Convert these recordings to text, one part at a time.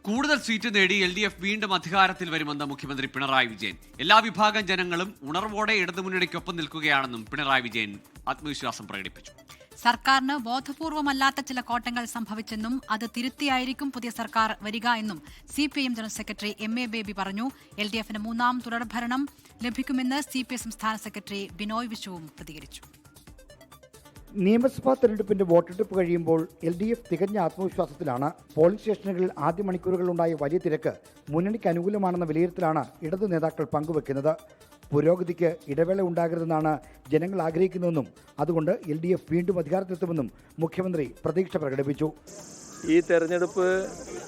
കൂടുതൽ സീറ്റ് നേടി LDF വീണ്ടും അധികാരത്തിൽ വരുമെന്ന് മുഖ്യമന്ത്രി പിണറായി വിജയൻ. എല്ലാ വിഭാഗം ജനങ്ങളും ഉണർവോടെ ഇടതുമുന്നണിക്കൊപ്പം നിൽക്കുകയാണെന്നും പിണറായി വിജയൻ ആത്മവിശ്വാസം പ്രകടിപ്പിച്ചു. സർക്കാരിന് ബോധപൂർവമല്ലാത്ത ചില കോട്ടങ്ങൾ സംഭവിച്ചെന്നും അത് തിരുത്തിയായിരിക്കും പുതിയ സർക്കാർ വരിക എന്നും CPIM general secretary MA baby പറഞ്ഞു. LDFന് മൂന്നാം തുടർഭരണം ലഭിക്കുമെന്ന് CPI സംസ്ഥാന സെക്രട്ടറി ബിനോയ് വിശ്വവും പ്രതികരിച്ചു. നിയമസഭാ തെരഞ്ഞെടുപ്പിന്റെ വോട്ടെടുപ്പ് കഴിയുമ്പോൾ LDF തികഞ്ഞ ആത്മവിശ്വാസത്തിലാണ്. പോളിംഗ് സ്റ്റേഷനുകളിൽ ആദ്യ മണിക്കൂറുകളുണ്ടായ വലിയ തിരക്ക് മുന്നണിക്ക് അനുകൂലമാണെന്ന വിലയിരുത്തലാണ് ഇടതു നേതാക്കൾ പങ്കുവെക്കുന്നത്. പുരോഗതിക്ക് ഇടവേള ഉണ്ടാകരുതെന്നാണ് ജനങ്ങൾ ആഗ്രഹിക്കുന്നതെന്നും അതുകൊണ്ട് LDF വീണ്ടും അധികാരത്തിലെത്തുമെന്നും മുഖ്യമന്ത്രി പ്രതീക്ഷ പ്രകടിപ്പിച്ചു. ഈ തെരഞ്ഞെടുപ്പ്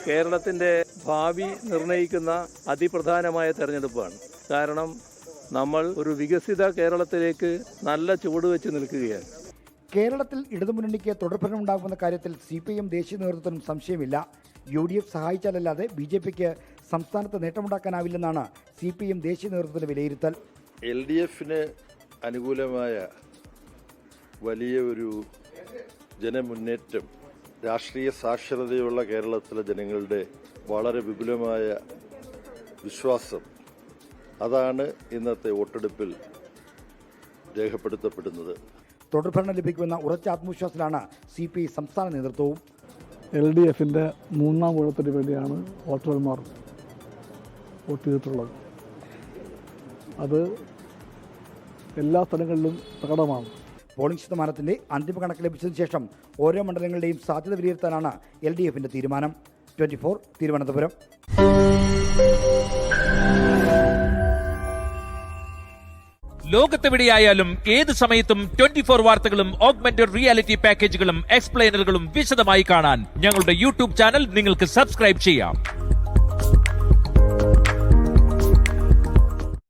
കേരളത്തിൻ്റെ ഭാവി നിർണ്ണയിക്കുന്ന അതിപ്രധാനമായ തെരഞ്ഞെടുപ്പാണ്. കാരണം നമ്മൾ ഒരു വികസിത കേരളത്തിലേക്ക് നല്ല ചുവടുവെച്ച് നിൽക്കുകയാണ്. കേരളത്തിൽ ഇടതുമുന്നണിക്ക് തുടർഭരണം ഉണ്ടാകുമെന്ന കാര്യത്തിൽ CPIM ദേശീയ നേതൃത്വത്തിനും സംശയമില്ല. UDF സഹായിച്ചാലല്ലാതെ BJPക്ക് സംസ്ഥാനത്ത് നേട്ടമുണ്ടാക്കാനാവില്ലെന്നാണ് CPIM ദേശീയ നേതൃത്വത്തിന്റെ വിലയിരുത്തൽ. LDFന് അനുകൂലമായ വലിയ ഒരു ജനമുന്നേറ്റം, രാഷ്ട്രീയ സാക്ഷരതയുള്ള കേരളത്തിലെ ജനങ്ങളുടെ വളരെ വിപുലമായ വിശ്വാസം, അതാണ് ഇന്നത്തെ വോട്ടെടുപ്പിൽ രേഖപ്പെടുത്തപ്പെടുന്നത്. തുടർഭരണം ലഭിക്കുമെന്ന ഉറച്ച ആത്മവിശ്വാസത്തിലാണ് CPI സംസ്ഥാന നേതൃത്വവും. LDFന്റെ മൂന്നാം ഊഴത്തിന് വേണ്ടിയാണ് വോട്ടർമാർ വോട്ട് ചെയ്തിട്ടുള്ളത്. അത് എല്ലാ സ്ഥലങ്ങളിലും പ്രകടമാണ്. പോളിംഗ് ശതമാനത്തിന്റെ അന്തിമ കണക്ക് ലഭിച്ചതിന് ശേഷം ഓരോ മണ്ഡലങ്ങളുടെയും സാധ്യത വിലയിരുത്താനാണ് LDFന്റെ തീരുമാനം. 24 തിരുവനന്തപുരം. ലോകത്തെവിടെയായാലും ഏത് സമയത്തും 24 വാർത്തകളും ഓഗ്മെന്റഡ് റിയാലിറ്റി പാക്കേജുകളും എക്സ്പ്ലെയിനറുകളും വിശദമായി കാണാൻ ഞങ്ങളുടെ YouTube ചാനൽ നിങ്ങൾക്ക് സബ്സ്ക്രൈബ് ചെയ്യാം.